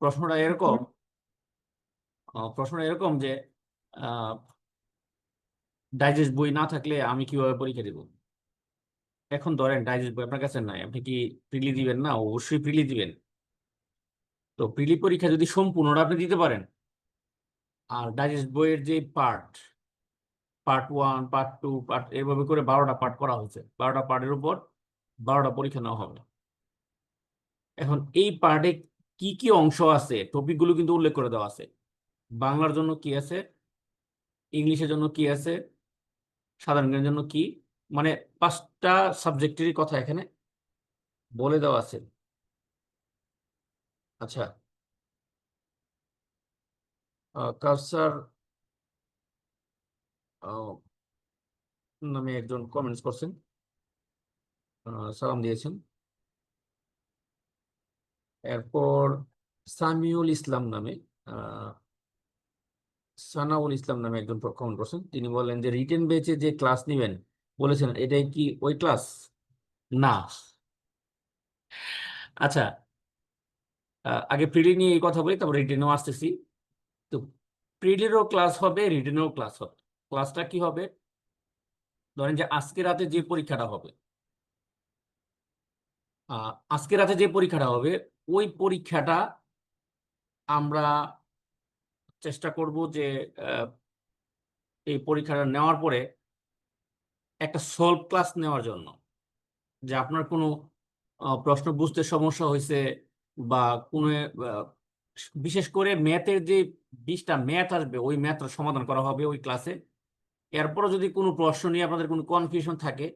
প্রশ্নটা এরকম যে ডাইজেস্ট বই না থাকলে আমি কিভাবে পরীক্ষা দিব। এখন ধরেন ডাইজেস্ট বই আপনার কাছে নাই, আপনি কি প্রিলি দিবেন? না, অবশ্যই প্রিলি দিবেন। তো প্রিলি পরীক্ষা যদি সম্পূর্ণটা আপনি দিতে পারেন, আর ডাইজেস্ট বইয়ের যে পার্ট, পার্ট 1, পার্ট 2, পার্ট এভাবে করে 12টা পার্ট করা হয়েছে, 12টা পার্টের উপর 12টা পরীক্ষা নেওয়া হবে। এখন এই পার্টে কি কি অংশ আছে, টপিকগুলো কিন্তু উল্লেখ করে দেওয়া আছে। বাংলার জন্য কি আছে, ইংলিশের জন্য কি আছে, সাধারণ জ্ঞানের জন্য কি, মানে 5টা সাবজেক্টেরই কথা এখানে বলে দেওয়া আছে। আচ্ছা, কাউসার নামে একজন কমেন্টস করছেন, সালাম দিয়েছেন। এরপর সামিউল ইসলাম নামে আহ সানাউল ইসলাম নামে একজন কমেন্ট করছেন। তিনি বলেন যে রিটেন বেচে যে ক্লাস নিবেন বলেছেন, এটাই কি ওই ক্লাস? না। আচ্ছা, আগে প্রিলি নিয়ে এই কথা বলি, তারপর রিটেনও আসতেছি। তো প্রিলিরও ক্লাস হবে, রিটেনেরও ক্লাস হবে। ক্লাসটা কি হবে? ধরেন যে আজকে রাতে যে পরীক্ষাটা হবে, আজকে রাতে যে পরীক্ষাটা হবে, ওই পরীক্ষাটা আমরা চেষ্টা করব যে আহ, এই পরীক্ষাটা নেওয়ার পরে একটা সলভ ক্লাস নেওয়ার জন্য, যে আপনার কোনো প্রশ্ন বুঝতে সমস্যা হয়েছে, বা কোনো আহ, বিশেষ করে ম্যাথের যে 20টা ম্যাথ আসবে, ওই ম্যাথটা সমাধান করা হবে ওই ক্লাসে। এরপরও যদি কোনো প্রশ্ন নিয়ে আপনাদের কোনো কনফিউশন থাকে,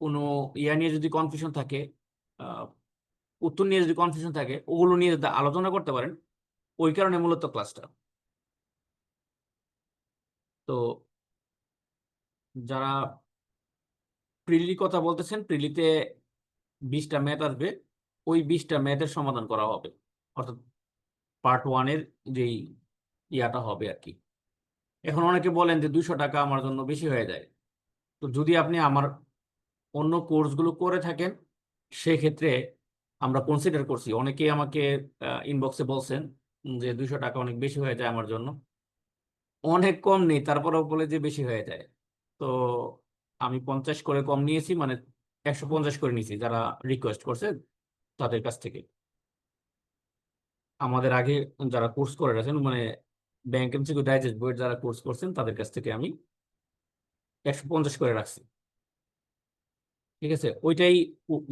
কোনো ইয়া নিয়ে যদি কনফিউশন থাকে, আহ, উত্তর নিয়ে যদি কনফিউশন থাকে, ওগুলো নিয়ে যদি আলোচনা করতে পারেন, ওই কারণে মূলত ক্লাসটা। তো যারা প্রিলির কথা বলতেছেন, প্রিলিতে 20টা ম্যাথ আসবে, ওই 20টা ম্যাথের সমাধান করা হবে, অর্থাৎ পার্ট 1-এর যেই ইয়াটা হবে আর কি। এখন অনেকে বলেন যে 200 টাকা আমার জন্য বেশি হয়ে যায়। তো যদি আপনি আমার অন্য কোর্সগুলো করে থাকেন, সেক্ষেত্রে আমরা কনসিডার করছি। অনেকেই আমাকে ইনবক্সে বলছেন যে 200 টাকা অনেক বেশি হয়ে যায় আমার জন্য। অনেক কম নেই, তারপরেও বলে যে বেশি হয়ে যায়। তো আমি 50 করে কম নিয়েছি, মানে 150 করে নিয়েছি যারা রিকোয়েস্ট করছে তাদের কাছ থেকে। আমাদের আগে যারা কোর্স করে রাখেন, মানে ব্যাংক এমসিকিউ ডাইজেস্ট বইয়ের যারা কোর্স করছেন, তাদের কাছ থেকে আমি 150 করে রাখছি। ঠিক আছে, ওইটাই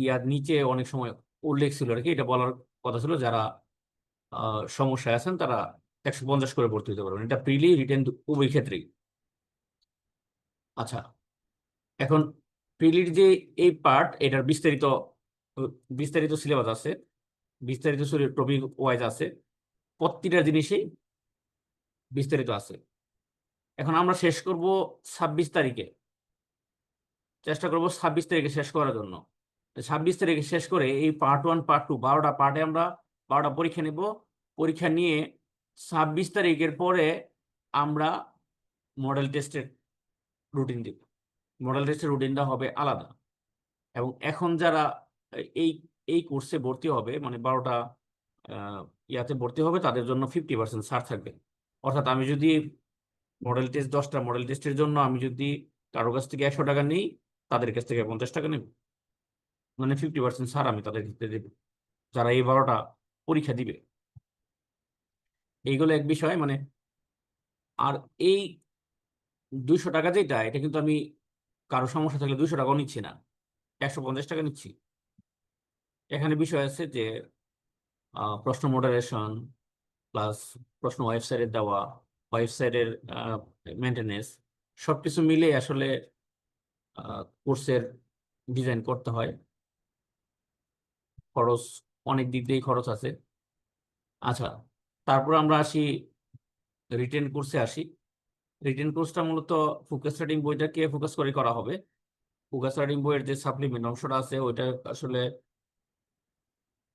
ইয়ার নিচে অনেক সময় উল্লেখ ছিল আর কি। এটা বলার কথা ছিল, যারা সমস্যায় আছেন তারা 150 করে ভর্তি হতে পারবেন। এটা প্রিলি রিটেন উভয় ক্ষেত্রেই। আচ্ছা, এখন প্রিলির যে এই পার্ট, এটার বিস্তারিত বিস্তারিত সিলেবাস আছে, বিস্তারিত টপিক ওয়াইজ আছে, প্রতিটা জিনিসই বিস্তারিত আছে। এখন আমরা শেষ করব 26 তারিখে, চেষ্টা করব 26 তারিখে শেষ করার জন্য। 26 তারিখে শেষ করে এই পার্ট 1, পার্ট 2, 12টা পার্টে আমরা 12টা পরীক্ষা নেব। পরীক্ষা নিয়ে 26 তারিখের পরে আমরা মডেল টেস্টের রুটিন দিব। মডেল টেস্টের রুটিনটা হবে আলাদা। এবং এখন যারা এই এই কোর্সে ভর্তি হবে, মানে 12টা ইয়াতে ভর্তি হবে, তাদের জন্য 50% ছাড় থাকবে। অর্থাৎ আমি যদি মডেল টেস্ট 10টা মডেল টেস্টের জন্য আমি যদি কারো কাছ থেকে 100 টাকা নিই, তাদের কাছ থেকে 50 টাকা নেব, মানে 50% ছাড় আমি তাদের ক্ষেত্রে দেবো, যারা এই 12টা পরীক্ষা দিবে। এইগুলো এক বিষয় মানে। আর এই 200 টাকা যেটা, এটা কিন্তু আমি কারো সমস্যা থাকলে 200 টাকাও নিচ্ছি না, 150 টাকা নিচ্ছি। এখানে বিষয় আছে যে প্রশ্ন মডারেশন প্লাস প্রশ্ন ওয়েবসাইটে দেওয়া, ওয়েবসাইটের মেনটেনেন্স, সবকিছু মিলে আসলে কোর্সের ডিজাইন করতে হয়। খরচ, অনেক দিক দিয়েই খরচ আছে। আচ্ছা, তারপর আমরা আসি রিটেন কোর্সে আসি। রিটেন কোর্সটা মূলত ফোকাস রাইটিং বইটাকে ফোকাস করে করা হবে। ফোকাস রাইটিং বইয়ের যে সাপ্লিমেন্ট অংশটা আছে, ওইটা আসলে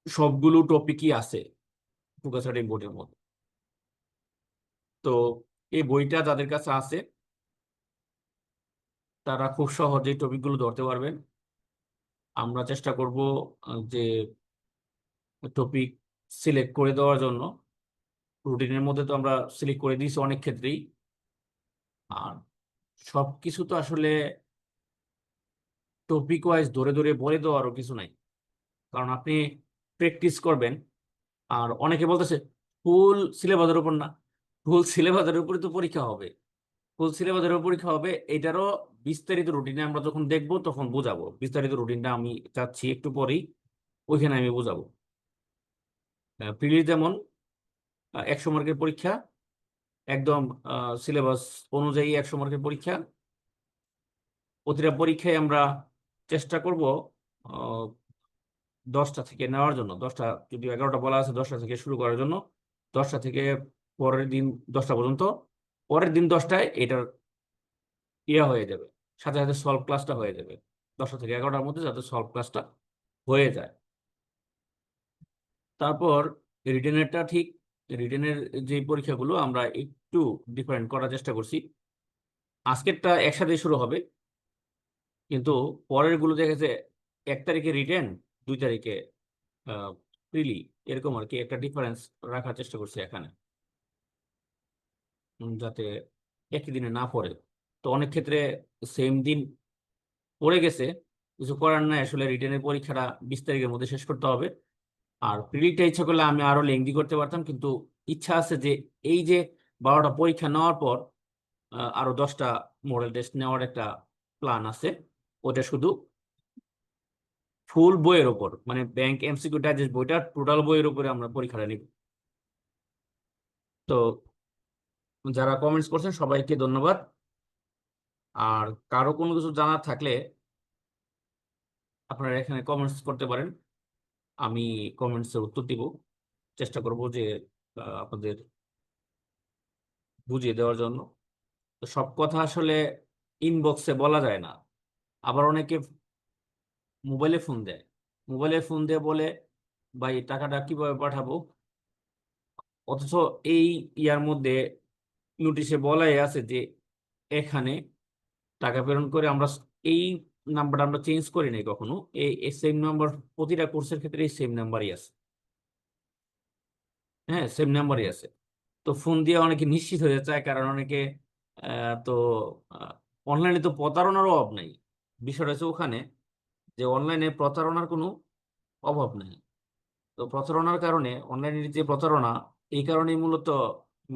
সবগুলো টপিকই আছে ফোকাস রাইটিং বইয়ের মধ্যে। তো এই বইটা যাদের কাছে আছে, তারা খুব সহজেই টপিকগুলো ধরতে পারবেন। আমরা চেষ্টা করব যে টপিক সিলেক্ট করে দেওয়ার জন্য। রুটিনের মধ্যে তো আমরা সিলেক্ট করে দিয়েছি অনেক ক্ষেত্রেই। আর সবকিছু তো আসলে টপিক ওয়াইজ ধরে ধরে বলে দেওয়ারও কিছু নাই, কারণ আপনি প্র্যাকটিস করবেন। আর অনেকে বলতেছে ফুল সিলেবাসের উপর না, ফুল সিলেবাসের উপরে তো পরীক্ষা হবে, ফুল সিলেবাসের উপর পরীক্ষা হবে। এটারও বিস্তারিত রুটিনে আমরা যখন দেখবো তখন বোঝাবো। বিস্তারিত রুটিনটা আমি চাচ্ছি একটু পরেই ওইখানে আমি বোঝাবো। প্রিলি যেমন 100 মার্কের পরীক্ষা, একদম সিলেবাস অনুযায়ী 100 মার্কের পরীক্ষা। প্রতিটা পরীক্ষায় আমরা চেষ্টা করব 10টা থেকে নেওয়ার জন্য। 10টা, যদি 11টা বলা আছে, 10টা থেকে শুরু করার জন্য। 10টা থেকে পরের দিন 10টা পর্যন্ত, পরের দিন 10টায় এটার ইয়া হয়ে যাবে, সাথে সাথে সলভ ক্লাসটা হয়ে যাবে। 10টা থেকে 11টার মধ্যে যাতে সলভ ক্লাসটা হয়ে যায়। তারপর রিটেনেরটা ঠিক, রিটেনের যে পরীক্ষাগুলো আমরা একটু ডিফারেন্ট করার চেষ্টা করছি। আজকেরটা একসাথে শুরু হবে, কিন্তু পরের গুলো দেখা যাচ্ছে 1 তারিখে রিটেন, 2 তারিখে প্রিলি, এরকম আর কি একটা ডিফারেন্স রাখার চেষ্টা করছি এখানে, যাতে একই দিনে না পড়ে। তো অনেক ক্ষেত্রে সেম দিন পড়ে গেছে, কিছু করার নাই, আসলে রিটেনের পরীক্ষাটা 20 তারিখের মধ্যে শেষ করতে হবে। আর প্রিলিটা ইচ্ছা করলে আমি আরো লেংদি করতে পারতাম, কিন্তু ইচ্ছা আছে যে এই যে 12টা পরীক্ষা নেওয়ার পর আরো 10টা মডেল টেস্ট নেওয়ার একটা প্ল্যান আছে। ওটা শুধু ফুল বইয়ের ওপর, মানে ব্যাংক এমসিকিউ ডাইজেস্ট বইটা টোটাল বইয়ের উপরে আমরা পরীক্ষাটা নিব। তো যারা কমেন্টস করছেন সবাইকে ধন্যবাদ। আর কারো কোনো কিছু জানার থাকলে আপনারা এখানে কমেন্টস করতে পারেন, আমি কমেন্টসের উত্তর দিব, চেষ্টা করব যে আপনাদের বুঝিয়ে দেওয়ার জন্য। তো সব কথা আসলে ইনবক্সে বলা যায় না। আবার অনেকে মোবাইলে ফোন দেয়, মোবাইলে ফোন দিয়ে বলে ভাই টাকাটা কিভাবে পাঠাবো, অথচ এই ইয়ার মধ্যে নোটিশে বলাই আছে যে এখানে টাকা প্রেরণ করে আমরা এই নাম্বারটা আমরা চেঞ্জ করি নাই কখনো, এই সেম নাম্বার প্রতিটা কোর্সের ক্ষেত্রে এই সেম নাম্বারই আছে। হ্যাঁ, সেম নাম্বারই আছে। তো ফোন দিয়ে অনেকে নিশ্চিত হয়ে যায়, কারণ অনেকে তো অনলাইনে তো প্রতারণারও অভাব নাই। বিষয়টা হচ্ছে ওখানে যে অনলাইনে প্রতারণার কোনো অভাব নেই। তো প্রতারণার কারণে, অনলাইনের যে প্রতারণা, এই কারণেই মূলত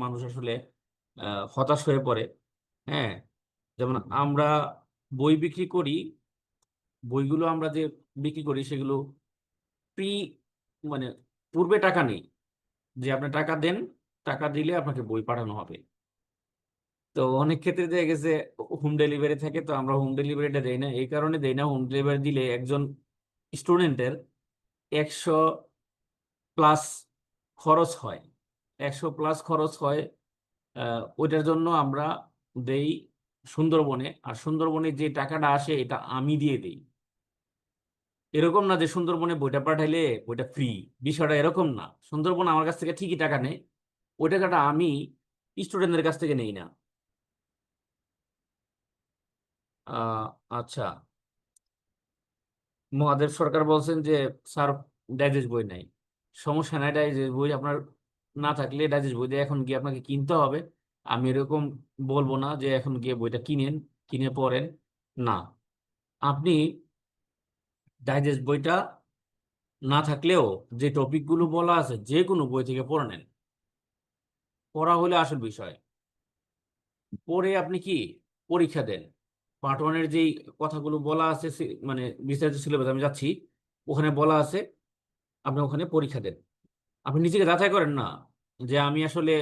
মানুষ আসলে হতাশ হয়ে পড়ে। হ্যাঁ, যেমন আমরা বই বিক্রি করি, বইগুলো আমরা যে বিক্রি করি সেগুলো প্রি, মানে পূর্বে টাকা নেই, যে আপনি টাকা দেন, টাকা দিলে আপনাকে বই পাঠানো হবে। তো অনেক ক্ষেত্রে দেখা গেছে হোম ডেলিভারি থাকে, তো আমরা হোম ডেলিভারিটা দেই না। এই কারণে দেই না, হোম ডেলিভারি দিলে একজন স্টুডেন্টের 100+ খরচ হয়, 100+ খরচ হয়। ওইটার জন্য আমরা দেই সুন্দরবনে। আর সুন্দরবনে যে টাকাটা আসে এটা আমি দিয়ে দেই। এরকম না যে সুন্দরবনে বইটা পাঠাইলে বইটা ফ্রি, বিষয়টা এরকম না। সুন্দরবন আমার কাছ থেকে ঠিকই টাকা নেয়, ওই টাকাটা আমি স্টুডেন্টদের কাছ থেকে নেই না। আহ আচ্ছা, মহাদেব সরকার বলছেন যে স্যার ডাইজেস্ট বই নাই, সমস্যা নাই, ডাইজেস্ট বই আপনার না থাকলে ডাইজেস্ট বই দিয়ে এখন গিয়ে আপনাকে কিনতে হবে। আমি এরকম বলবো না যে এখন গিয়ে বইটা কিনেন, কিনে পড়েন, না। আপনি ডাইজেস্ট বইটা না থাকলেও যে টপিকগুলো বলা আছে যে কোনো বই থেকে পড়ে নেন, পড়া হলে আসল বিষয়। পড়ে আপনি কি পরীক্ষা দেন। পার্ট 1-এর যেই কথাগুলো বলা আছে মানে বিস্তারিত সিলেবাস আমি যাচ্ছি, ওখানে বলা আছে, আপনি ওখানে পরীক্ষা দেন। আপনি নিজেকে যাচাই করেন না যে আমি আসলে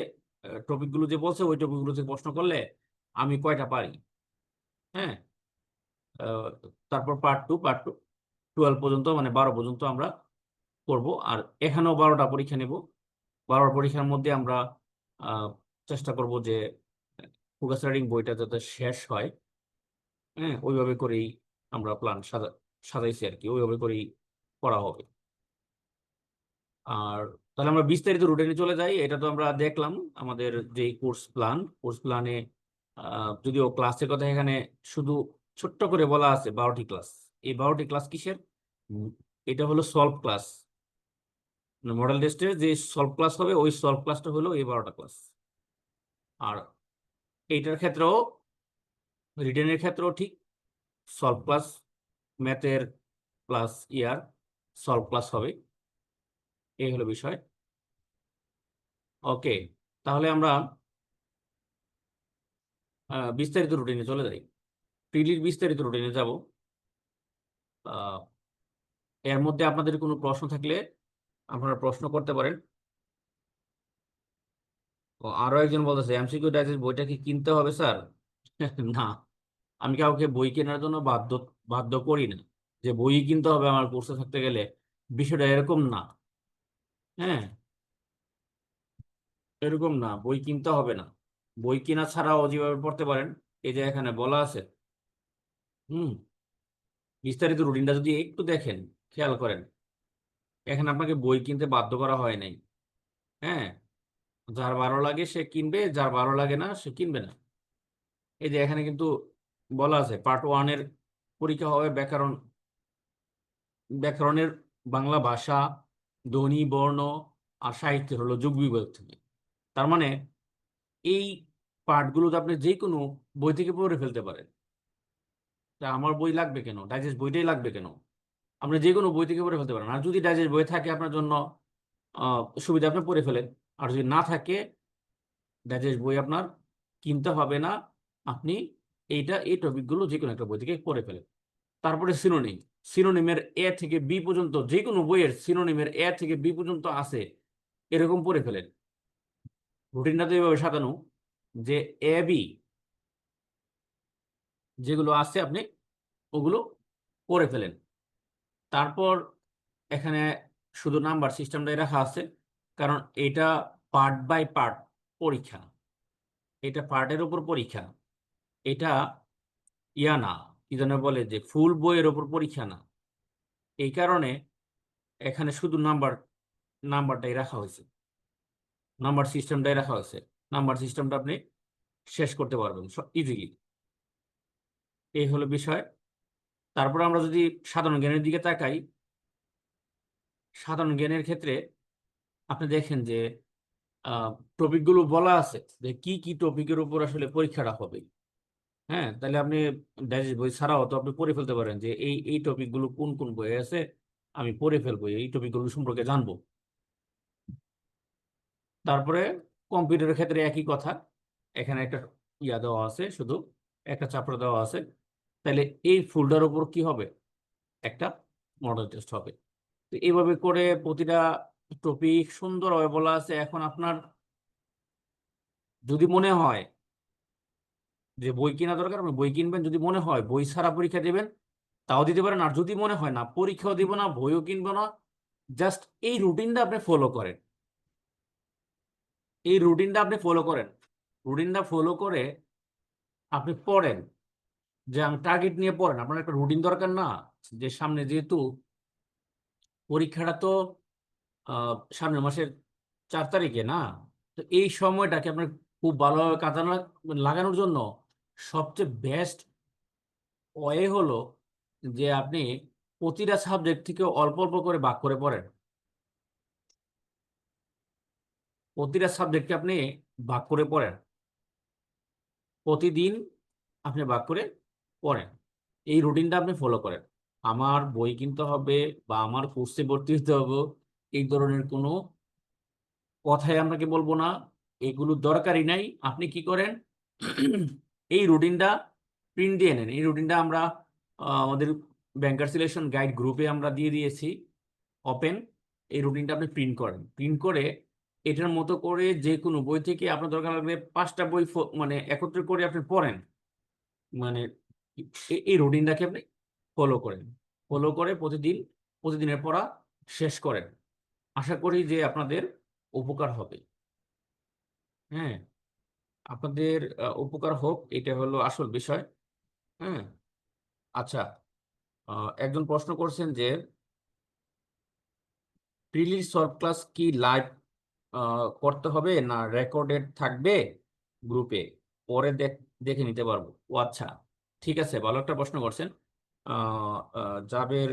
টপিকগুলো যে বলছে ওই টপিকগুলো থেকে প্রশ্ন করলে আমি কয়টা পারি। হ্যাঁ, আহ, তারপর পার্ট 2 12 পর্যন্ত, মানে 12 পর্যন্ত আমরা করব। আর এখানেও 12টা পরীক্ষা নেব। 12টা পরীক্ষার মধ্যে আমরা আহ, চেষ্টা করব যে ফোকাস রাইটিং বইটা যাতে শেষ হয়। হ্যাঁ, ওইভাবে করেই আমরা প্ল্যান সাজাইছি আর কি, ওইভাবে করেই করা হবে। আর তাহলে আমরা বিস্তারিত রুটিনে চলে যাই। এটা তো আমরা দেখলাম আমাদের যে কোর্স প্ল্যানে যদিও ক্লাসের কথা এখানে শুধু ছোট্ট করে বলা আছে 12টি ক্লাস। এই 12টি ক্লাস কিসের? উম, এটা হলো সলভ ক্লাস। মডেল টেস্টের যে সলভ ক্লাস হবে ওই সলভ ক্লাসটা হলো এই 12টা ক্লাস। আর এইটার ক্ষেত্রেও, রিটেনের ক্ষেত্রেও ঠিক সলভ ক্লাস, ম্যাথের প্লাস ইয়ার সলভ ক্লাস হবে। এই হলো বিষয়। ওকে, তাহলে আমরা বিস্তারিত রুটিনে চলে যাই। প্রিলির বিস্তারিত রুটিনে যাব। এর মধ্যে আপনাদের কোনো প্রশ্ন থাকলে আপনারা প্রশ্ন করতে পারেন। ও, আরো একজন বলতেছে এমসিকিউ ডাইজেস্ট বইটা কি কিনতে হবে স্যার? না, আমি কাউকে বই কেনার জন্য বাধ্য বাধ্য করি না যে বই কিনতে হবে আমার কোর্সে থাকতে গেলে। বিষয়টা এরকম না। হ্যাঁ, এরকম না, বই কিনতে হবে না। বই কেনা ছাড়াও যেভাবে পড়তে পারেন, এই যে এখানে বলা আছে। হুম, বিস্তারিত রুটিনটা যদি একটু দেখেন, খেয়াল করেন, এখানে আপনাকে বই কিনতে বাধ্য করা হয় নাই। হ্যাঁ, যার ভালো লাগে সে কিনবে, যার ভালো লাগে না সে কিনবে না। এই যে এখানে কিন্তু বলা আছে পার্ট 1-এর পরীক্ষা হবে ব্যাকরণ, ব্যাকরণের বাংলা ভাষা, ধ্বনি, বর্ণ আর সাহিত্যের হলো যুগ বিভাগ থেকে। তার মানে এই পার্টগুলোতে আপনি যে কোনো বই থেকে পড়ে ফেলতে পারেন। তা আমার বই লাগবে কেন, ডাইজেস্ট বইটাই লাগবে কেন? আপনি যে কোনো বই থেকে পড়ে ফেলতে পারেন। আর যদি ডাইজেস্ট বই থাকে আপনার জন্য সুবিধা, আপনি পড়ে ফেলেন। আর যদি না থাকে, ডাইজেস্ট বই আপনার কিনতে হবে না। আপনি এই টপিকগুলো যে কোনো একটা বই থেকে পড়ে ফেলেন। তারপরে সিনোনিম, সিনোনিমের এ থেকে বি পর্যন্ত, যে কোনো বইয়ের সিনোনিমের এ থেকে বি পর্যন্ত আছে, এরকম পড়ে ফেলেন। রুটিনটা তো এইভাবে সাজানো যে এ বি যেগুলো আছে আপনি ওগুলো পড়ে ফেলেন। তারপর এখানে শুধু নাম্বার সিস্টেমটাই রাখা আছে, কারণ এটা পার্ট বাই পার্ট পরীক্ষা। এটা পার্টের উপর পরীক্ষা। এটা ইয়া না, কি যেন বলে, যে ফুল বইয়ের ওপর পরীক্ষা না। এই কারণে এখানে শুধু নাম্বারটাই রাখা হয়েছে, নাম্বার সিস্টেমটাই রাখা হয়েছে। নাম্বার সিস্টেমটা আপনি শেষ করতে পারবেন ইজিলি। এই হলো বিষয়। তারপর আমরা যদি সাধারণ জ্ঞানের দিকে তাকাই, সাধারণ জ্ঞানের ক্ষেত্রে আপনি দেখেন যে টপিকগুলো বলা আছে যে কি কি টপিকের উপর আসলে পরীক্ষাটা হবে। হ্যাঁ, তাহলে আপনি ডাইজেস্ট বই ছাড়াও তো আপনি পড়ে ফেলতে পারেন যে এই এই টপিকগুলো কোন কোন বইয়ে আছে, আমি পড়ে ফেলবো, এই টপিকগুলো সম্পর্কে জানবো। তারপরে কম্পিউটারের ক্ষেত্রে একই কথা। এখানে একটা ইয়া দেওয়া আছে, শুধু একটা চ্যাপ্টার দেওয়া আছে। তাহলে এই ফোল্ডার উপর কি হবে, একটা মডেল টেস্ট হবে। তো এইভাবে করে প্রতিটা টপিক সুন্দরভাবে বলা আছে। এখন আপনার যদি মনে হয় যে বই কেনা দরকার, আপনি বই কিনবেন। যদি মনে হয় বই ছাড়া পরীক্ষা দেবেন, তাও দিতে পারেন। আর যদি মনে হয় না পরীক্ষাও দিব না, বইও কিনবো না, জাস্ট এই রুটিনটা আপনি ফলো করেন। এই রুটিনটা আপনি ফলো করেন, রুটিনটা ফলো করে আপনি পড়েন। যে আমি টার্গেট নিয়ে পড়েন, আপনার একটা রুটিন দরকার না? যে সামনে যেহেতু পরীক্ষাটা তো সামনের মাসের 4 তারিখে না, তো এই সময়টাকে আপনার খুব ভালোভাবে কাজে লাগানোর জন্য সবচেয়ে বেস্ট ওয়ে হলো যে আপনি প্রতিটা সাবজেক্ট থেকে অল্প অল্প করে ভাগ করে পড়েন। প্রতিটা সাবজেক্টকে আপনি ভাগ করে পড়েন, প্রতিদিন আপনি ভাগ করে পড়েন। এই রুটিনটা আপনি ফলো করেন। আমার বই কিনতে হবে বা আমার কোর্সে ভর্তি হতে হবে, এই ধরনের কোনো কথাই আপনাকে বলবো না। এগুলো দরকারই নাই। আপনি কি করেন, এই রুটিনটা প্রিন্ট দিয়ে নেন। এই রুটিনটা আমরা আমাদের ব্যাংকার সিলেকশন গাইড গ্রুপে আমরা দিয়ে দিয়েছি ওপেন। এই রুটিনটা আপনি প্রিন্ট করেন, প্রিন্ট করে এটার মতো করে যে কোনো বই থেকে আপনার দরকার লাগবে 5টা বই মানে একত্রে করে আপনি পড়েন। মানে এই রুটিনটাকে আপনি ফলো করেন, ফলো করে প্রতিদিন প্রতিদিনের পড়া শেষ করেন। আশা করি যে আপনাদের উপকার হবে। হ্যাঁ, আপনাদের উপকার হোক, এটা হলো আসল বিষয়। হ্যাঁ, আচ্ছা, একজন প্রশ্ন করছেন যে প্রিলির সলভ ক্লাস কি লাইভ করতে হবে না রেকর্ডেড থাকবে গ্রুপে, পরে দেখে নিতে পারবো? ও আচ্ছা, ঠিক আছে, ভালো একটা প্রশ্ন করছেন। জাবের,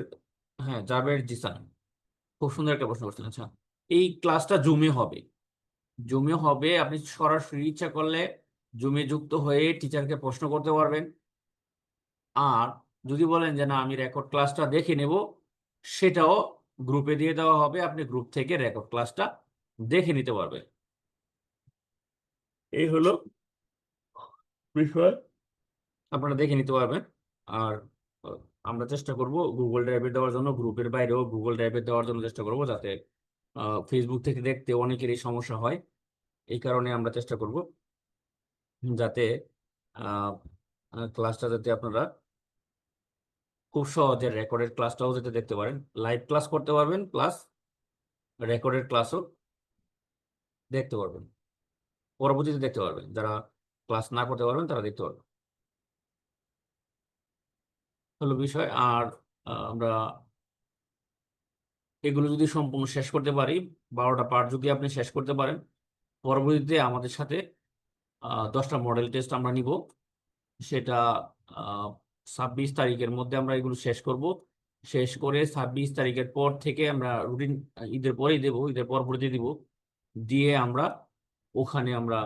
হ্যাঁ জাবের জিসান, খুব সুন্দর একটা প্রশ্ন করছেন। আচ্ছা, এই ক্লাসটা জুমে হবে। জুমে হবে, আপনি সরাসরি ইচ্ছা করলে জুমে যুক্ত হয়ে টিচারকে প্রশ্ন করতে পারবেন। আর যদি বলেন যে না আমি রেকর্ড ক্লাসটা দেখে নেব, সেটাও গ্রুপে দিয়ে দেওয়া হবে, আপনি গ্রুপ থেকে রেকর্ড ক্লাসটা দেখে নিতে পারবেন। এই হলো বিষয়, আপনারা দেখে নিতে পারবেন। আর আহ, আমরা চেষ্টা করব গুগল ড্রাইভে দেওয়ার জন্য, গ্রুপের বাইরেও গুগল ড্রাইভে দেওয়ার জন্য চেষ্টা করব, যাতে ফেসবুক থেকে দেখতে অনেকেরই সমস্যা হয়। এই কারণে আমরা চেষ্টা করব যাতে ক্লাসটা যাতে আপনারা খুব সহজে রেকর্ডেড ক্লাসটাও যাতে দেখতে পারেন, লাইভ ক্লাস করতে পারবেন, প্লাস রেকর্ডেড ক্লাসও দেখতে পারবেন, পরবর্তীতে দেখতে পারবেন। যারা ক্লাস না করতে পারবেন তারা দেখতে পারবেন, হলো বিষয়। আর আমরা এগুলো যদি সম্পূর্ণ শেষ করতে পারি, 12টা পার্ট যদি আপনি শেষ করতে পারেন, পরবর্তীতে আমাদের সাথে 10টা মডেল টেস্ট আমরা নিব। সেটা 26 তারিখের মধ্যে আমরা এগুলো শেষ করব। শেষ করে 26 তারিখের পর থেকে আমরা রুটিন ঈদের পরেই দেবো, ঈদের পরবর্তী দিব। দিয়ে আমরা ওখানে আমরা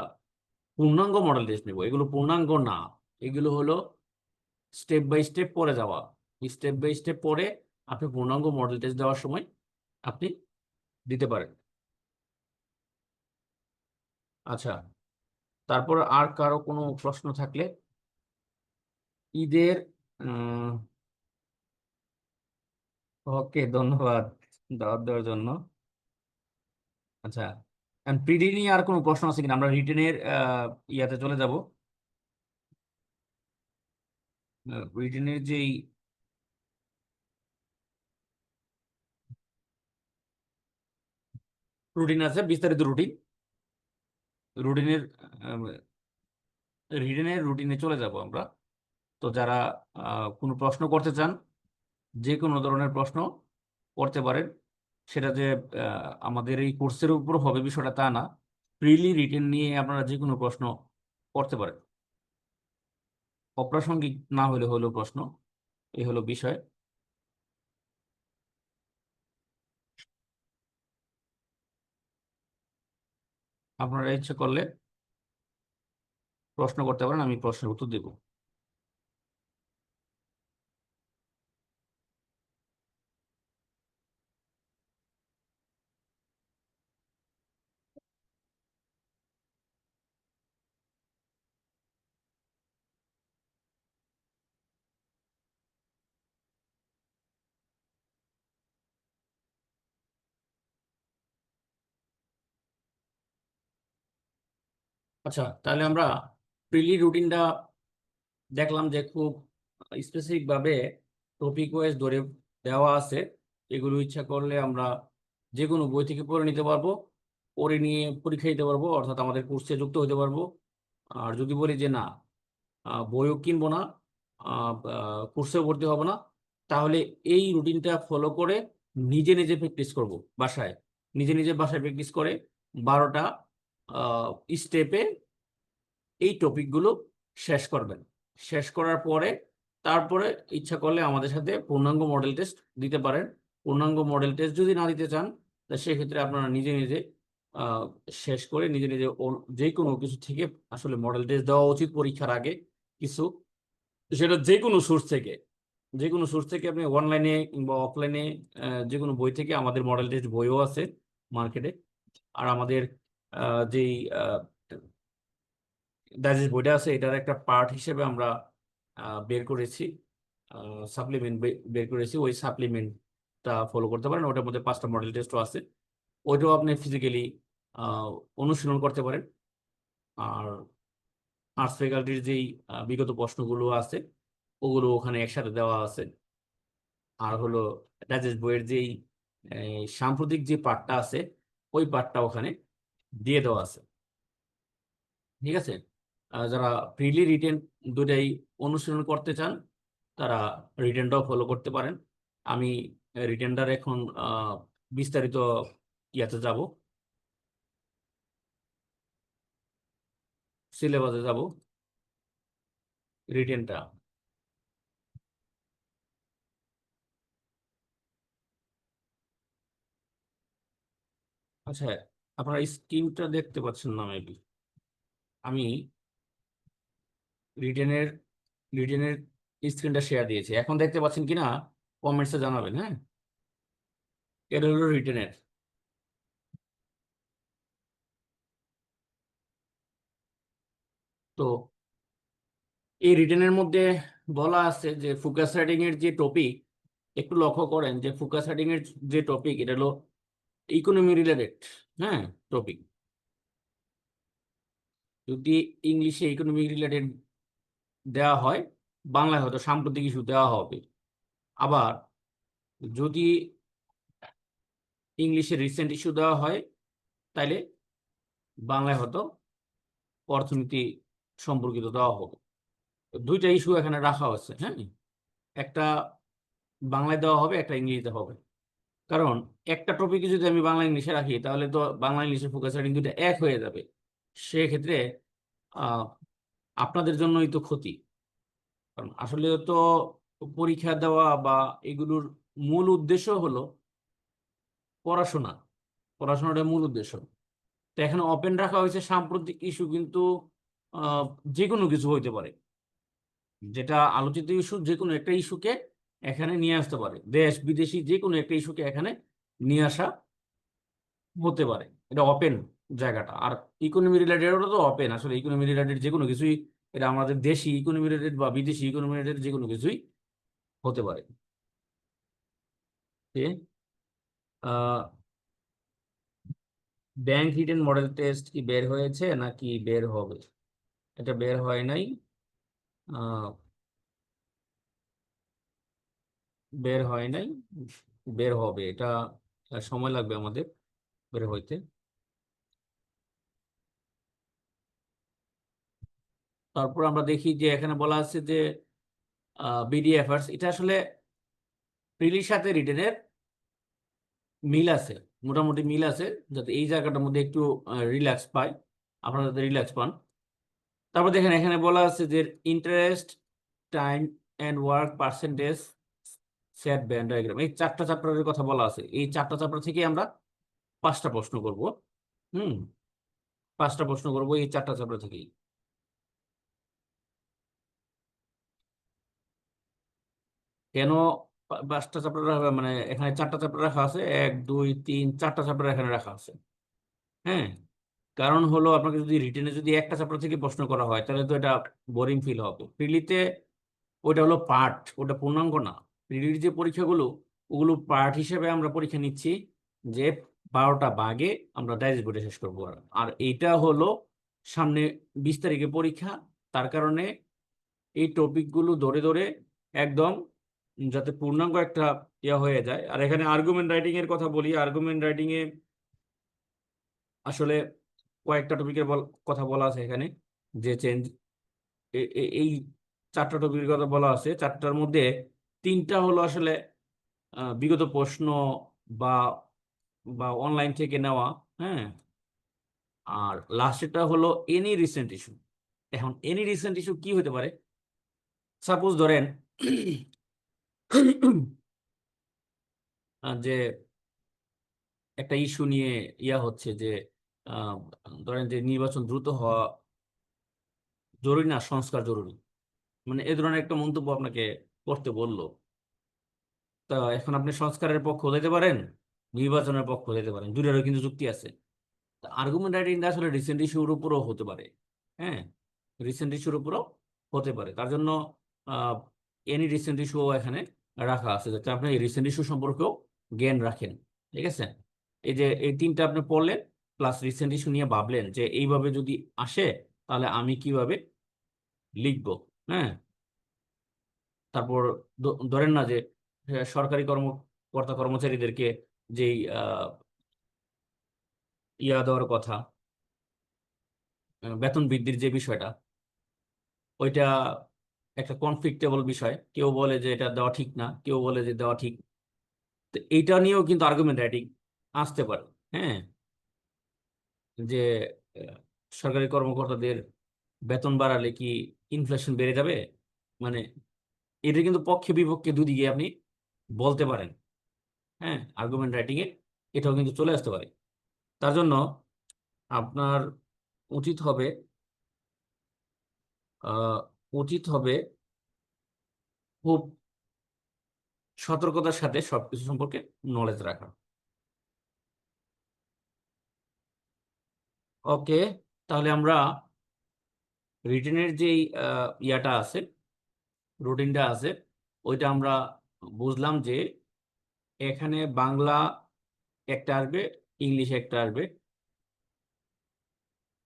পূর্ণাঙ্গ মডেল টেস্ট নেব। এগুলো পূর্ণাঙ্গ না, এগুলো হলো স্টেপ বাই স্টেপ পড়ে যাওয়া। স্টেপ বাই স্টেপ পড়ে আপনি পূর্ণাঙ্গ মডেল টেস্ট দেওয়ার সময় আপনি দিতে পারেন। আচ্ছা, তারপর আর কারো কোনো প্রশ্ন থাকলে ঈদের। ওকে, ধন্যবাদ দাওয়াত দেওয়ার জন্য। আচ্ছা, প্রিডি নিয়ে আর কোনো প্রশ্ন আছে কিনা? আমরা রিটেনের ইয়াতে চলে যাব। রিটেনের যেই রুটিন আছে, বিস্তারিত রুটিন, রুটিনের রিটেনের রুটিনে চলে যাব আমরা। তো যারা কোনো প্রশ্ন করতে চান, যে কোনো ধরনের প্রশ্ন করতে পারেন। সেটা যে আমাদের এই কোর্সের উপর হবে বিষয়টা তা না, ফ্রিলি রিটেন নিয়ে আপনারা যে কোনো প্রশ্ন করতে পারেন, অপ্রাসঙ্গিক না হলে হলো প্রশ্ন। এই হলো বিষয়। আপনারা ইচ্ছে করলে প্রশ্ন করতে পারেন, আমি প্রশ্নের উত্তর দেব। আচ্ছা, তাহলে আমরা প্রিলি রুটিনটা দেখলাম যে খুব স্পেসিফিক ভাবে টপিক ওয়াইজ ধরে দেওয়া আছে। এগুলো ইচ্ছা করলে আমরা যে কোনো বই থেকে পড়ে নিতে পারবো, পড়ে নিয়ে পরীক্ষা দিতে পারবো, অর্থাৎ আমাদের কোর্সে যুক্ত হতে পারবো। আর যদি বলি যে না, বইও কিনবো না, কোর্সেও ভর্তি হবো না, তাহলে এই রুটিনটা ফলো করে নিজে নিজে প্র্যাকটিস করব বাসায়। নিজে নিজে বাসায় প্র্যাকটিস করে 12টা স্টেপে এই টপিকগুলো শেষ করবেন। শেষ করার পরে তারপরে ইচ্ছা করলে আমাদের সাথে পূর্ণাঙ্গ মডেল টেস্ট দিতে পারেন। পূর্ণাঙ্গ মডেল টেস্ট যদি না দিতে চান, তা সেক্ষেত্রে আপনারা নিজে নিজে আহ, শেষ করে নিজে নিজে যে কোনো কিছু থেকে আসলে মডেল টেস্ট দেওয়া উচিত পরীক্ষার আগে কিছু। সেটা যে কোনো সোর্স থেকে, যে কোনো সোর্স থেকে আপনি অনলাইনে কিংবা অফলাইনে যে কোনো বই থেকে, আমাদের মডেল টেস্ট বইও আছে মার্কেটে। আর আমাদের যেই ডাইজেস্ট বইটা আছে, এটার একটা পার্ট হিসেবে আমরা বের করেছি, সাপ্লিমেন্ট বের করেছি। ওই সাপ্লিমেন্টটা ফলো করতে পারেন, ওটার মধ্যে 5টা মডেল টেস্টও আছে। ওইটাও আপনি ফিজিক্যালি অনুশীলন করতে পারেন। আর আর্টস ফ্যাকাল্টির যেই বিগত প্রশ্নগুলো আছে, ওগুলো ওখানে একসাথে দেওয়া আছে। আর হলো ডাইজেস্ট বইয়ের যেই সাম্প্রতিক যে পার্টটা আছে, ওই পার্টটা ওখানে দিয়ে দেওয়া আছে। ঠিক আছে? যারা প্রিলি রিটেন দুটাই অনুশীলন করতে চান, তারা রিটেনটাও ফলো করতে পারেন। আমি রিটেনটার এখন বিস্তারিত ইয়াতে যাব, সিলেবাসে যাব রিটেনটা। আচ্ছা, আপনারা স্ক্রিনটা দেখতে পাচ্ছেন না মেবি। আমি রিটেনের রিটেনের স্ক্রিনটা শেয়ার দিয়েছি, এখন দেখতে পাচ্ছেন কিনা কমেন্টসে জানাবেন। হ্যাঁ, এটা হলো রিটেনের। তো এই রিটেনের মধ্যে বলা আছে যে ফোকাস রাইটিং এর যে টপিক, একটু লক্ষ্য করেন যে ফোকাস রাইটিং এর যে টপিক এটা হলো ইকোনমি রিলেটেড। হ্যাঁ, টপিক যদি ইংলিশে ইকোনমি রিলেটেড দেওয়া হয়, বাংলায় হয়তো সাম্প্রতিক ইস্যু দেওয়া হবে। আবার যদি ইংলিশে রিসেন্ট ইস্যু দেওয়া হয়, তাইলে বাংলায় হয়তো অর্থনীতি সম্পর্কিত দেওয়া হবে। দুইটা ইস্যু এখানে রাখা হচ্ছে। হ্যাঁ, একটা বাংলায় দেওয়া হবে, একটা ইংরেজিতে হবে। কারণ একটা টপিকে যদি আমি বাংলা ইংলিশে রাখি, তাহলে তো বাংলা ইংলিশের ফোকাস রাইটিং দুটো এক হয়ে যাবে। সেক্ষেত্রে আহ আপনাদের জন্যই তো ক্ষতি। কারণ আসলে তো পরীক্ষা দেওয়া বা এগুলোর মূল উদ্দেশ্য হলো পড়াশোনা। পড়াশোনাটাই মূল উদ্দেশ্য। তো এখানে ওপেন রাখা হয়েছে সাম্প্রতিক ইস্যু, কিন্তু আহ, যে কোনো কিছু হইতে পারে। যেটা আলোচিত ইস্যু, যে কোনো একটা ইস্যুকে এখানে নিয়ে আসতে পারে, দেশ বিদেশি যে কোনো একটা ইস্যুকে এখানে নিয়ে আসা হতে পারে। এটা ওপেন জায়গাটা। আর ইকোনমি রিলেটেড তো ওপেন, আসলে ইকোনমি রিলেটেড যে কোনো কিছুই, এটা আমাদের দেশি ইকোনমি রিলেটেড বা বিদেশি ইকোনমি রিলেটেড যে কোনো কিছুই হতে পারে। ব্যাংক রিটেন মডেল টেস্ট কি বের হয়েছে নাকি বের হবে? এটা বের হয় নাই। আহ, বের হয় নাই, বের হবে এটা। সময় লাগবে আমাদের বের হইতে। তারপর আমরা দেখি যে এখানে বলা আছে যে বিডিএফআরস, এটা আসলে প্রিলির সাথে রিটেনের মিল আছে, মোটামুটি মিল আছে, যাতে এই জায়গাটার মধ্যে একটু রিল্যাক্স পাই, আপনারা যাতে রিল্যাক্স পান। তারপর দেখেন এখানে বলা আছে যে interest, time and work percentage, set band diagram, এই চারটা চ্যাপ্টারের কথা বলা আছে। এই চারটা চ্যাপ্টার থেকে আমরা পাঁচটা প্রশ্ন করব। হুম, পাঁচটা প্রশ্ন করব এই চারটা চ্যাপ্টার থেকেই। কেন পাঁচটা চ্যাপ্টার রাখা, মানে এখানে চারটা চ্যাপ্টার রাখা আছে, এক দুই তিন চারটা চ্যাপ্টার এখানে রাখা আছে। হ্যাঁ, কারণ হলো আপনাকে যদি রিটেনে যদি একটা চ্যাপ্টার থেকে প্রশ্ন করা হয়, তাহলে তো এটা বোরিং ফিল হবে। প্রিলিতে ওটা হলো পার্ট, ওটা পূর্ণাঙ্গ না। প্রিলির যে পরীক্ষাগুলো, ওগুলো পার্ট হিসেবে আমরা পরীক্ষা নিচ্ছি, যে 12টা ভাগে আমরা ডাইজেস্ট বোর্ডে শেষ করবো। আর এইটা হলো সামনে 20 তারিখে পরীক্ষা। তার কারণে এই টপিকগুলো ধরে ধরে একদম যাতে পূর্ণাঙ্গ একটা ইয়া হয়ে যায়। আর এখানে আর্গুমেন্ট রাইটিং এর কথা বলি। আর্গুমেন্ট রাইটিং এ আসলে কয়েকটা টপিকের কথা বলা আছে এখানে, যে চেঞ্জ, এই চারটা টপিকের কথা বলা আছে। চারটার মধ্যে তিনটা হলো আসলে বিগত প্রশ্ন বা বা অনলাইন থেকে নেওয়া। হ্যাঁ, আর লাস্টেরটা হলো এনি রিসেন্ট ইস্যু। এখন এনি রিসেন্ট ইস্যু কি হতে পারে? সাপোজ ধরেন যে একটা ইস্যু নিয়ে ইয়া হচ্ছে যে আহ, ধরেন যে নির্বাচন দ্রুত হওয়া জরুরি না, সংস্কার জরুরি, মানে এ ধরনের একটা মন্তব্য আপনাকে করতে বললো। তা এখন আপনি সংস্কারের পক্ষ হতে পারেন, নির্বাচনের পক্ষ হতে পারেন, দুটারও কিন্তু যুক্তি আছে। আর্গুমেন্ট রাইটিংটা আসলে রিসেন্ট ইস্যুর উপরও হতে পারে। হ্যাঁ, রিসেন্ট ইস্যুর উপরও হতে পারে। তার জন্য এনি রিসেন্ট ইস্যু এখানে রাখা আছে, যাতে আপনি এই রিসেন্ট ইস্যু সম্পর্কেও জ্ঞান রাখেন। ঠিক আছে, এই যে এই তিনটা আপনি পড়লেন, প্লাস রিসেন্ট ইস্যু নিয়ে ভাবলেন যে এইভাবে যদি আসে, তাহলে আমি কিভাবে লিখবো। হ্যাঁ, তারপর ধরেন না যে সরকারি কর্মকর্তা কর্মচারীদেরকে যেই ইয়া দেওয়ার কথা, বেতন বৃদ্ধির যে বিষয়টা, ওইটা একটা কনফ্লিক্টেবল বিষয়। কেউ বলে যে এটা দেওয়া ঠিক না, কেউ বলে যে দেওয়া ঠিক। তো এইটা নিয়েও কিন্তু আর্গুমেন্ট রাইটিং আসতে পারে। হ্যাঁ, যে আহ, সরকারি কর্মকর্তাদের বেতন বাড়ালে কি ইনফ্লেশন বেড়ে যাবে, মানে এটা কিন্তু পক্ষে বিপক্ষে দুদিকে আপনি বলতে পারেন। হ্যাঁ, আর্গুমেন্ট রাইটিং এ এটাও কিন্তু চলে আসতে পারে। তার জন্য আপনার উচিত হবে আহ, উচিত হবে খুব সতর্কতার সাথে সবকিছু সম্পর্কে নলেজ রাখা। ওকে, তাহলে আমরা রিটেনের যেই ইয়াটা আছে, রুটিনটা আছে, ওইটা আমরা বুঝলাম যে এখানে বাংলা একটা আসবে, ইংলিশ একটা আসবে,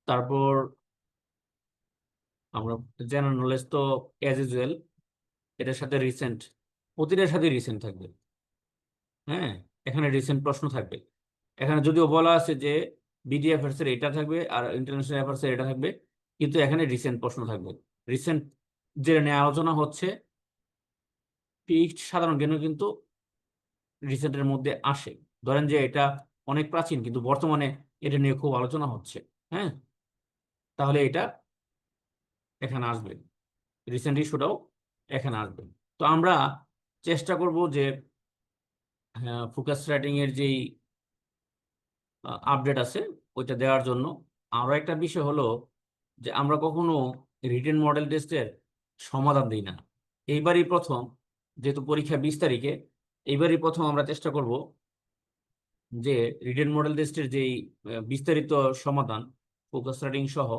তারপর আমরা জেনারেল নলেজ তো অ্যাজ ইউজুয়াল এটার সাথে রিসেন্ট, প্রতিটার সাথে রিসেন্ট থাকবে। হ্যাঁ, এখানে রিসেন্ট প্রশ্ন থাকবে। এখানে যদিও বলা আছে যে বিডি অ্যাফেয়ার্স এর এটা থাকবে আর ইন্টারন্যাশনাল অ্যাফেয়ার্স এর এটা থাকবে, কিন্তু এখানে রিসেন্ট প্রশ্ন থাকবে। রিসেন্ট যে নিয়ে আলোচনা হচ্ছে ফিক্সড সাধারণ জ্ঞানও কিন্তু রিসেন্টের মধ্যে আসে। ধরেন যে এটা অনেক প্রাচীন কিন্তু বর্তমানে এটা নিয়ে খুব আলোচনা হচ্ছে। হ্যাঁ, তাহলে এটা এখানে আসবে, রিসেন্ট ইস্যুটাও এখানে আসবে। তো আমরা চেষ্টা করব যে ফোকাস রাইটিং এর যেই আপডেট আছে ওইটা দেওয়ার জন্য। আরো একটা বিষয় হলো যে আমরা কখনো রিটেন মডেল টেস্টের সমাধান দিই না। এইবারই প্রথম, যেহেতু পরীক্ষা 20 তারিখে, এইবারই প্রথম আমরা চেষ্টা করব যে রিটেন মডেল টেস্টের যেই বিস্তারিত সমাধান ফোকাস রাইটিং সহ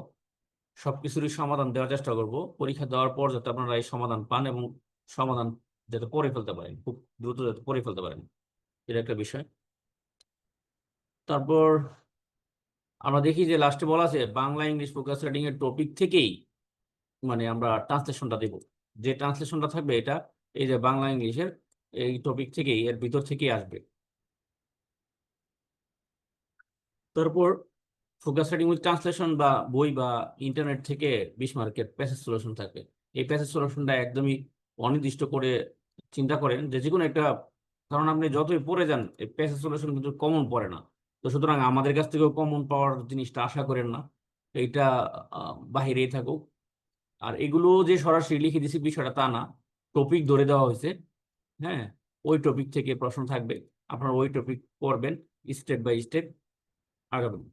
সবকিছুরই সমাধান দেওয়ার চেষ্টা করব। পরীক্ষা দেওয়ার পর যাতে আপনারা এই সমাধান পান এবং সমাধান যাতে পড়ে ফেলতে পারেন, খুব দ্রুত যাতে পড়ে ফেলতে পারেন, এটা একটা বিষয়। তারপর আমরা দেখি যে লাস্টে বলা আছে বাংলা ইংলিশ ফোকাস রাইটিং এর টপিক থেকেই মানে আমরা ট্রান্সলেশনটা দেব। যে ট্রান্সলেশনটা থাকবে এটা এই যে বাংলা ইংলিশের এই টপিক থেকেই, এর ভিতর থেকেই আসবে। তারপর ফোকাস রাইটিং উইথ ট্রান্সলেশন বা বই বা ইন্টারনেট থেকে 20 মার্কের প্যাসেজ সলিউশন থাকবে। এই প্যাসেজ সলিউশনটা একদমই অনির্দিষ্ট করে চিন্তা করেন যে যে কোনো একটা, কারণ আপনি যতই পড়ে যান এই প্যাসেজ সলিউশন কিন্তু কমন পড়ে না। তো সুতরাং আমাদের কাছ থেকেও কমন পাওয়ার জিনিসটা আশা করেন না, এইটা বাহিরেই থাকুক। আর এগুলো যে সরাসরি লিখে দিছি বিষয়টা তা না, টপিক ধরে দেওয়া হয়েছে। হ্যাঁ, ওই টপিক থেকে প্রশ্ন থাকবে, আপনারা ওই টপিক পড়বেন, স্টেপ বাই স্টেপ আগাবেন।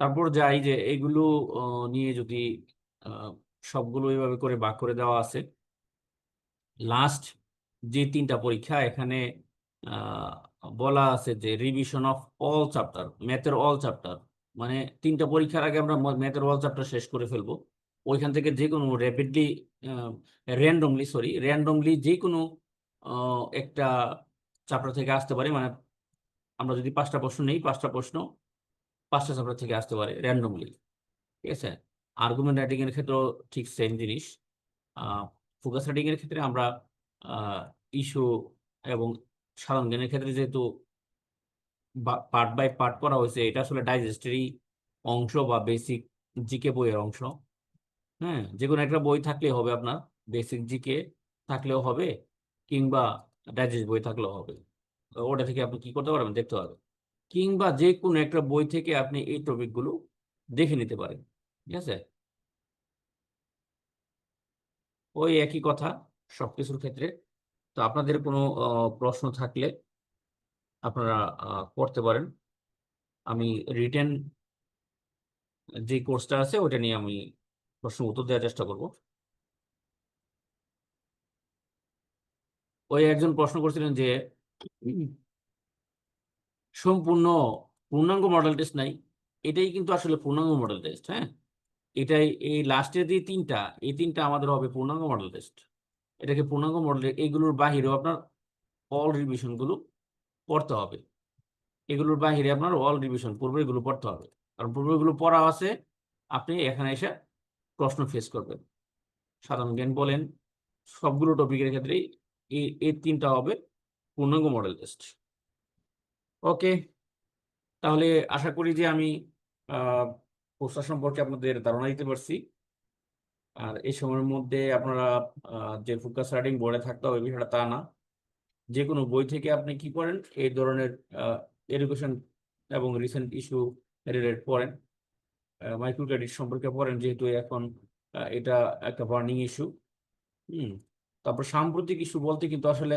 তারপর যাই যে এগুলো নিয়ে যদি আহ, সবগুলো এইভাবে করে ভাগ করে দেওয়া আছে, লাস্ট যে 3টা পরীক্ষা এখানে বলা আছে যে রিভিশন অফ অল চ্যাপ্টার, ম্যাথের অল চ্যাপ্টার, মানে 3টা পরীক্ষার আগে আমরা ম্যাথের অল চ্যাপ্টার শেষ করে ফেলবো। ওইখান থেকে যে কোনো র্যাপিডলি, র্যান্ডমলি যে কোনো একটা চ্যাপ্টার থেকে আসতে পারে। মানে আমরা যদি 5টা প্রশ্ন নেই, 5টা প্রশ্ন 5টা চ্যাপ্টার থেকে আসতে পারে র্যান্ডমলি। ঠিক আছে, আর্গুমেন্ট রাইটিং এর ক্ষেত্রেও ঠিক সেম জিনিস। ফোকাস রাইটিং এর ক্ষেত্রে আমরা ইস্যু এবং সাধারণ জ্ঞানের ক্ষেত্রে যেহেতু পার্ট বাই পার্ট করা হয়েছে, এটা আসলে ডাইজেস্টেরই অংশ বা বেসিক জিকে বইয়ের অংশ। হ্যাঁ, যে কোনো একটা বই থাকলেই হবে, আপনার বেসিক জিকে থাকলেও হবে কিংবা ডাইজেস্ট বই থাকলেও হবে। তো ওটা থেকে আপনি কি করতে পারবেন, দেখতে পারবেন, কিংবা যে কোনো একটা বই থেকে আপনি এই টপিকগুলো দেখে নিতে পারেন। ঠিক আছে, ওই একই কথা সবকিছুর ক্ষেত্রে। তো আপনাদের কোনো প্রশ্ন থাকলে আপনারা করতে পারেন। আমি রিটেন যে কোর্সটা আছে ওটা নিয়ে আমি প্রশ্ন উত্তর দেওয়ার চেষ্টা করব। ওই একজন প্রশ্ন করছিলেন যে উম, সম্পূর্ণ পূর্ণাঙ্গ মডেল টেস্ট নাই। এটাই কিন্তু আসলে পূর্ণাঙ্গ মডেল টেস্ট। হ্যাঁ, এটাই এই লাস্টের যে 3টা, এই 3টা আমাদের হবে পূর্ণাঙ্গ মডেল টেস্ট। এটাকে পূর্ণাঙ্গ মডেল, এইগুলোর বাহিরেও আপনার অল রিভিশন গুলো পড়তে হবে। এগুলোর বাহিরে আপনার অল রিভিশন পূর্বে এগুলো পড়তে হবে, কারণ পূর্বে এগুলো পড়া আছে, আপনি এখানে এসে প্রশ্ন ফেস করবেন। সাধারণ জ্ঞান বলেন, সবগুলো টপিকের ক্ষেত্রেই এই এই 3টা হবে পূর্ণাঙ্গ মডেল টেস্ট। ওকে, তাহলে আশা করি যে আমি কোর্সটা সম্পর্কে আপনাদের ধারণা দিতে পারছি। আর এই সময়ের মধ্যে আপনারা যে ফোকাস রাইটিং বোর্ডে থাকতে হবে বিষয়টা তা না, যে কোনো বই থেকে আপনি কি করেন এই ধরনের এডুকেশন এবং রিসেন্ট ইস্যু রিলেটেড পড়েন, মাইক্রো ক্রেডিট সম্পর্কে পড়েন, যেহেতু এখন এটা একটা বার্নিং ইস্যু। হুম, তারপর সাম্প্রতিক ইস্যু বলতে কিন্তু আসলে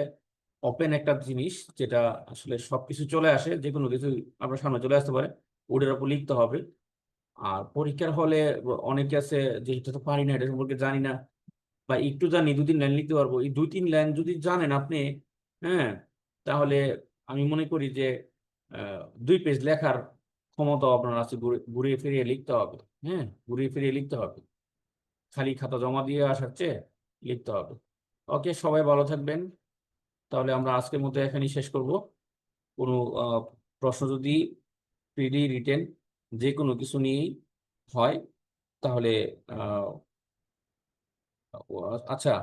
ওপেন একটা জিনিস, যেটা আসলে সবকিছু চলে আসে, যে কোনো কিছু আপনার সামনে চলে আসতে পারে। ওটার উপর লিখতে হবে। আর পরীক্ষার হলে অনেকে আছে যে এটা তো পারি না, এটা সম্পর্কে জানি না, বা একটু জানি 2-3 লাইন লিখতে পারবো, এই 2-3 লাইন যদি জানেন আপনি, হ্যাঁ, তাহলে আমি মনে করি যে 2 পেজ লেখার ক্ষমতা আপনার আছে, ঘুরিয়ে ফিরিয়ে লিখতে হবে। হ্যাঁ, ঘুরিয়ে ফিরিয়ে লিখতে হবে, খালি খাতা জমা দিয়ে আসার চেয়ে লিখতে হবে। ওকে, সবাই ভালো থাকবেন। তাহলে আমরা আজকের মতো এখানেই শেষ করব। কোনো প্রশ্ন যদি প্রিলি রিটেন যে কোনো কিছু নিয়েই হয়, তাহলে আহ, আচ্ছা,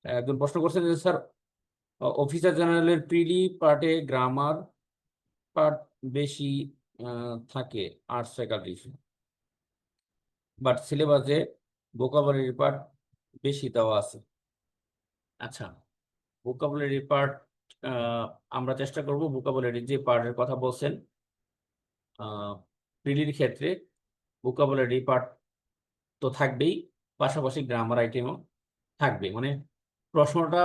একজন প্রশ্ন করছেন যে স্যার, অফিসার জেনারেলের প্রিলি পার্টে গ্রামার পার্ট বেশি থাকে আর্টস ফ্যাকাল্টি, বাট সিলেবাসে ভোকাবুলারি পার্ট বেশি দেওয়া আছে। আচ্ছা, ভোকাবুলারি পার্ট আমরা চেষ্টা করব ভোকাবুলারি যে পার্টের কথা বলছেন প্রিলির ক্ষেত্রে, ভোকাবুলারি পার্ট তো থাকবেই, পাশাপাশি গ্রামার আইটেমও থাকবে। মানে প্রশ্নটা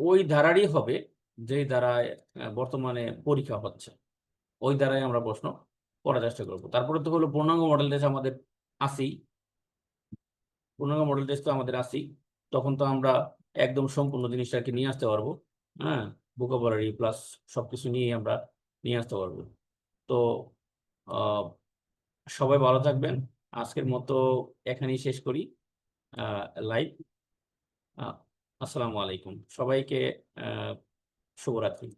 ওই ধারারই হবে যেই ধারায় বর্তমানে পরীক্ষা হচ্ছে, ওই ধারায় আমরা প্রশ্ন করার চেষ্টা করবো। তারপরে তো হলো পূর্ণাঙ্গ মডেল টেস্ট আমাদের আছেই, পূর্ণাঙ্গ মডেল টেস্ট তো আমাদের আছেই। তখন তো আমরা একদম সম্পূর্ণ জিনিসটাকে নিয়ে আসতে পারবো। হ্যাঁ, ভোকাবুলারি প্লাস সবকিছু নিয়ে আমরা নিয়ে আসতে পারবো। তো আহ, সবাই ভালো থাকবেন। আজকের মতো এখানেই শেষ করি লাইভ। আসসালামু আলাইকুম সবাইকে, শুভরাত্রি।